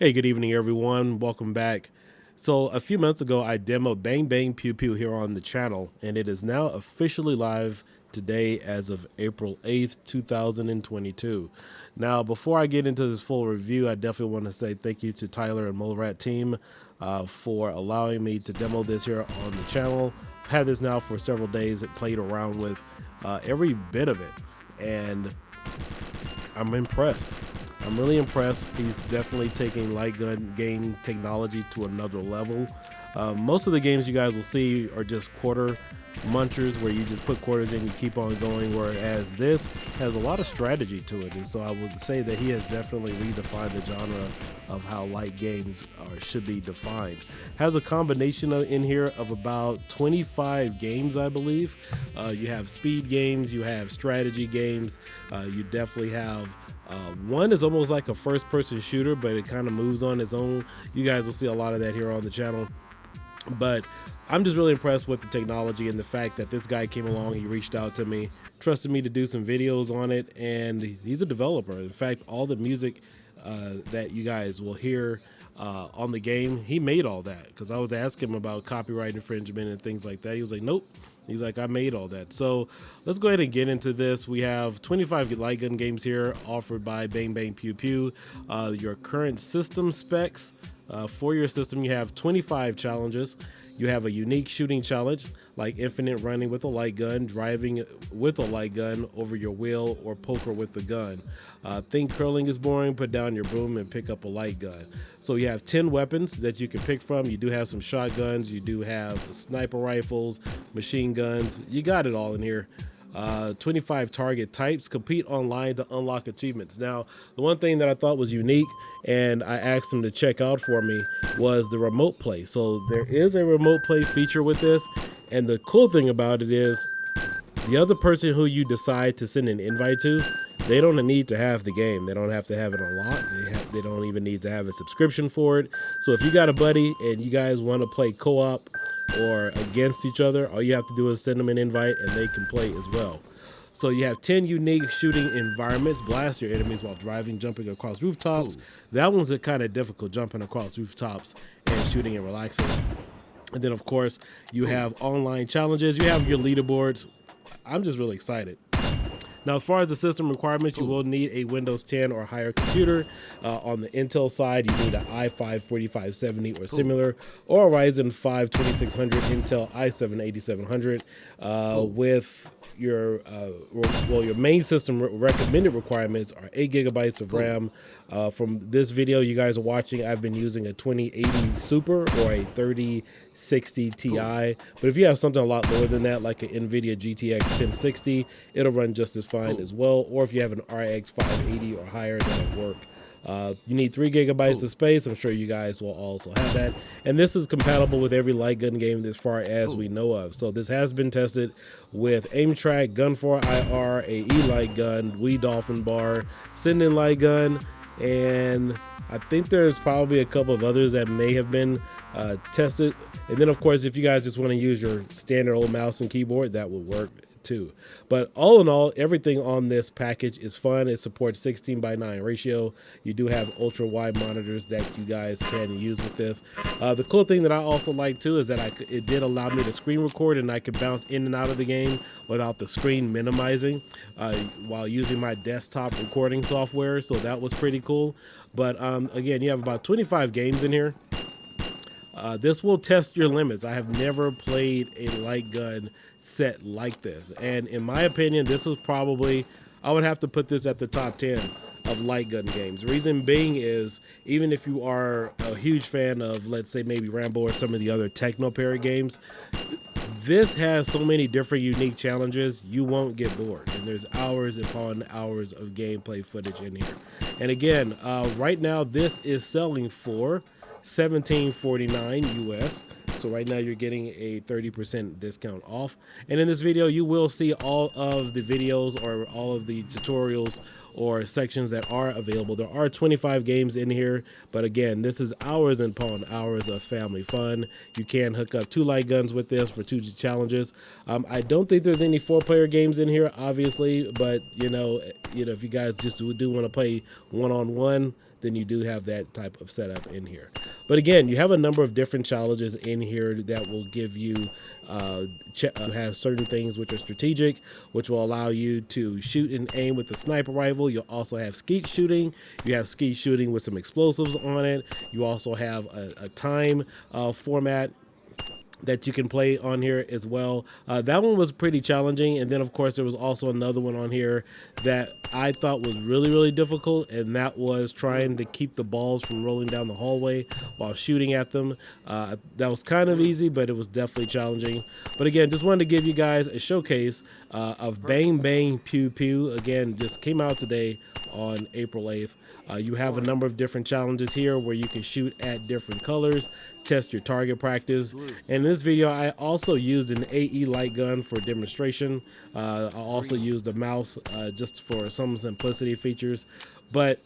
Hey, good evening, everyone. Welcome back. So, a few months ago, I demoed BangBang PewPew here on the channel, and it is now officially live today as of April 8th, 2022. Now, before I get into this full review, I definitely want to say thank you to Tyler and Molerat team for allowing me to demo this here on the channel. I've had this now for several days. It played around with every bit of it, and I'm impressed. I'm really impressed. He's definitely taking light gun game technology to another level. Most of the games you guys will see are just quarter munchers where you just put quarters in, you keep on going, whereas this has a lot of strategy to it. And so I would say that he has definitely redefined the genre of how light games should be defined. Has a combination in here of about 25 games, I believe. You have speed games, you have strategy games, you definitely have one is almost like a first-person shooter, but it kind of moves on its own. You guys will see a lot of that here on the channel. But I'm just really impressed with the technology and the fact that this guy came along, he reached out to me, trusted me to do some videos on it, and he's a developer. In fact, all the music that you guys will hear on the game, he made all that, because I was asking him about copyright infringement and things like that. He was like, nope. He's like, I made all that. So let's go ahead and get into this. We have 25 light gun games here offered by BangBang PewPew. Your current system specs. For your system, you have 25 challenges. You have a unique shooting challenge, like infinite running with a light gun, driving with a light gun over your wheel, or poker with the gun. Think curling is boring, put down your broom and pick up a light gun. So you have 10 weapons that you can pick from. You do have some shotguns, you do have sniper rifles, machine guns. You got it all in here. 25 target types. Compete online to unlock achievements. Now, the one thing that I thought was unique, and I asked them to check out for me, was the remote play. So there is a remote play feature with this, and the cool thing about it is the other person who you decide to send an invite to, they don't need to have the game. They don't have to have it unlocked. They don't even need to have a subscription for it. So if you got a buddy and you guys want to play co-op or against each other, all you have to do is send them an invite and they can play as well. So you have 10 unique shooting environments. Blast your enemies while driving, jumping across rooftops. Ooh. That one's kind of difficult, jumping across rooftops and shooting and relaxing. And then, of course, you have online challenges. You have your leaderboards. I'm just really excited. Now, as far as the system requirements, you will need a Windows 10 or higher computer. On the Intel side, you need an i5-4570 or similar, or a Ryzen 5 2600 Intel i7-8700 with your your main system recommended requirements are 8 gigabytes of RAM. From this video you guys are watching, I've been using a 2080 Super or a 3060 Ti. But if you have something a lot lower than that, like an NVIDIA GTX 1060, it'll run just as fine as well. Or if you have an RX 580 or higher, that'll work. You need 3 gigabytes of space. I'm sure you guys will also have that. And this is compatible with every light gun game as far as we know of. So this has been tested with Aimtrak, Gun4IR, AE Light Gun, Wee Dolphin Bar, Sinden Lightgun, and I think there's probably a couple of others that may have been tested. And then, of course, if you guys just want to use your standard old mouse and keyboard, that will work too. But all in all, everything on this package is fun. It supports 16:9 ratio. You do have ultra wide monitors that you guys can use with this. The cool thing that I also like too is that it did allow me to screen record, and I could bounce in and out of the game without the screen minimizing while using my desktop recording software. So that was pretty cool. But again, you have about 25 games in here. This will test your limits. I have never played a light gun set like this, and in my opinion, this was probably, I would have to put this at the top 10 of light gun games. The reason being is, even if you are a huge fan of, let's say, maybe Rambo or some of the other techno parry games, this has so many different unique challenges, you won't get bored. And there's hours upon hours of gameplay footage in here. And again, right now this is selling for $17.49 US. So right now you're getting a 30% discount off. And in this video, you will see all of the videos or all of the tutorials or sections that are available. There are 25 games in here, but again, this is hours upon hours of family fun. You can hook up 2 light guns with this for 2 challenges. I don't think there's any 4-player games in here, obviously, but you know, if you guys just do want to play one-on-one, then you do have that type of setup in here. But again, you have a number of different challenges in here that will give you have certain things which are strategic, which will allow you to shoot and aim with the sniper rifle. You'll also have skeet shooting. You have skeet shooting with some explosives on it. You also have a time format that you can play on here as well. That one was pretty challenging. And then of course there was also another one on here that I thought was really difficult, and that was trying to keep the balls from rolling down the hallway while shooting at them. That was kind of easy, but it was definitely challenging. But again, just wanted to give you guys a showcase of BangBang PewPew. Again, just came out today on April 8th. You have a number of different challenges here where you can shoot at different colors, test your target practice. And in this video, I also used an AE light gun for demonstration. I also used a mouse just for some simplicity features, but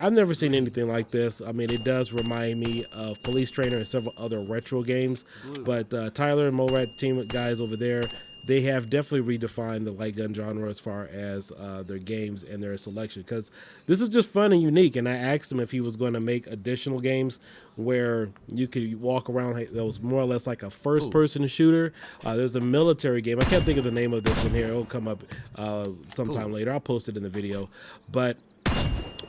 I've never seen anything like this. I mean, it does remind me of Police Trainer and several other retro games, but Tyler and Morat team guys over there, they have definitely redefined the light gun genre as far as their games and their selection, because this is just fun and unique. And I asked him if he was going to make additional games where you could walk around that was more or less like a first-person shooter. There's a military game. I can't think of the name of this one here. It'll come up sometime later. I'll post it in the video. But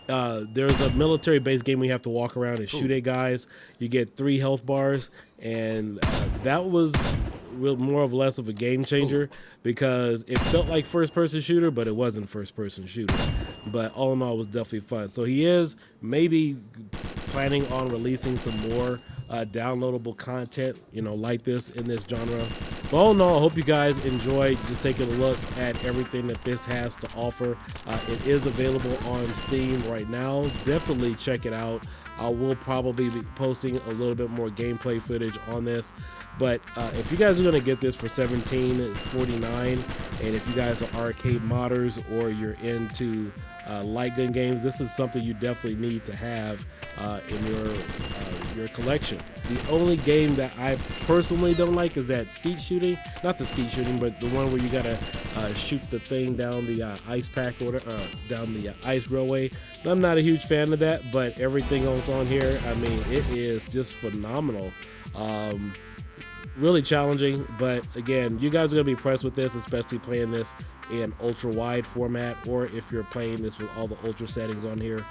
there's a military-based game where you have to walk around and shoot at guys. You get 3 health bars, and that was more or less of a game changer, because it felt like first-person shooter, but it wasn't first-person shooter. But all in all, it was definitely fun. So he is maybe planning on releasing some more downloadable content, you know, like this in this genre. But all in all, I hope you guys enjoyed just taking a look at everything that this has to offer. It is available on Steam right now. Definitely check it out. I will probably be posting a little bit more gameplay footage on this. But if you guys are going to get this for $17.49, and if you guys are arcade modders or you're into light gun games, this is something you definitely need to have in your collection. The only game that I personally don't like is that skeet shooting. Not the skeet shooting, but the one where you gotta shoot the thing down the ice pack or down the ice railway. I'm not a huge fan of that, but everything else on here, I mean, it is just phenomenal. Really challenging, but again, you guys are gonna be impressed with this, especially playing this in ultra wide format, or if you're playing this with all the ultra settings on here.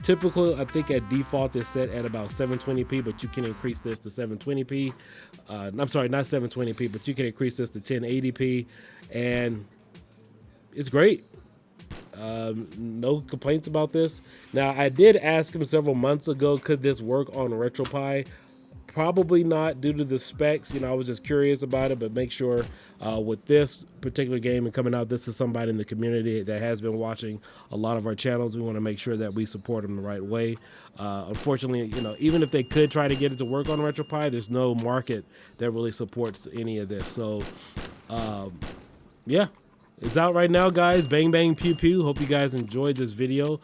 Typically, I think at default it's set at about 720p, but you can increase this to 720p. I'm sorry, not 720p, but you can increase this to 1080p, and it's great. No complaints about this. Now, I did ask him several months ago, could this work on RetroPie? Probably not, due to the specs. You know, I was just curious about it, but make sure with this particular game and coming out, this is somebody in the community that has been watching a lot of our channels. We want to make sure that we support them the right way. Unfortunately, you know, even if they could try to get it to work on RetroPie, there's no market that really supports any of this. So, yeah. It's out right now, guys. BangBang PewPew. Hope you guys enjoyed this video.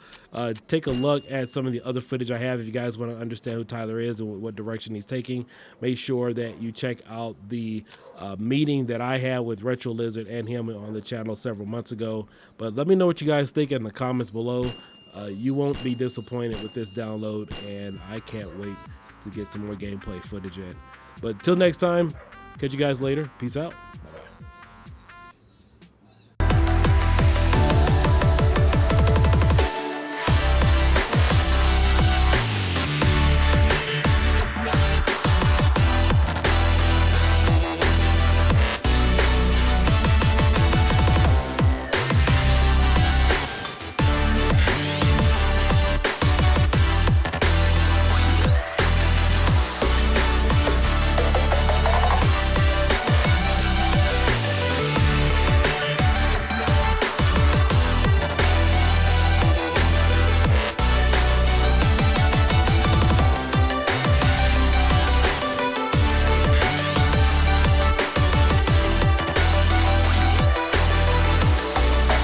Take a look at some of the other footage I have if you guys want to understand who Tyler is and what direction he's taking. Make sure that you check out the meeting that I had with Retro Lizard and him on the channel several months ago. But let me know what you guys think in the comments below. You won't be disappointed with this download, and I can't wait to get some more gameplay footage in. But till next time, catch you guys later. Peace out.